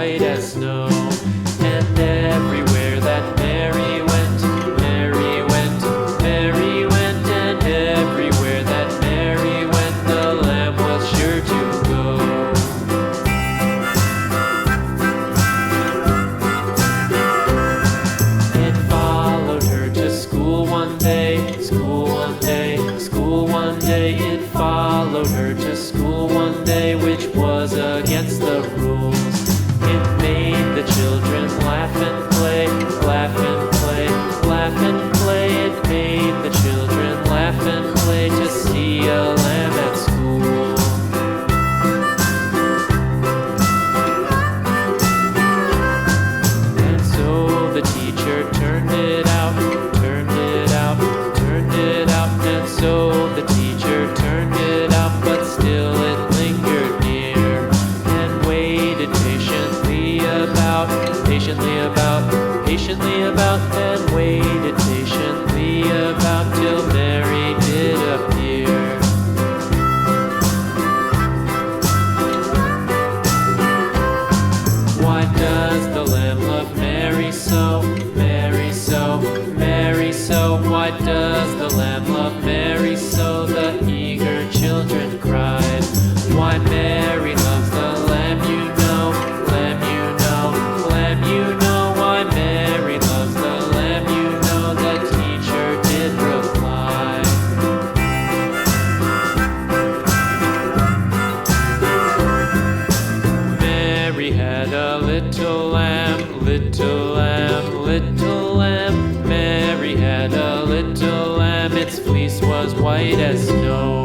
white as snow. And everywhere that Mary went, Mary went, Mary went, and everywhere that Mary went, the lamb was sure to go. It followed her to school one day, school one day, school one day. It followed her to school one day, which was against the rules. It made the children laugh and play, laugh and play, laugh and play. It made the children laugh and play to see a lamb at school. And so the teacher turned it out, turned it out, turned it out. And so the teacher turned it out, but still it lingered near and waited patiently about, and waited patiently about till Mary did appear. Why does the lamb love Mary so, Mary so, Mary so? Why does the lamb love Mary so? The eager children cried. Why Mary loves the lamb, you know, lamb, you know, lamb, you know. Why Mary loves the lamb, you know, the teacher did reply. Mary had a little lamb, little lamb, little lamb. Mary had a little lamb, its fleece was white as snow.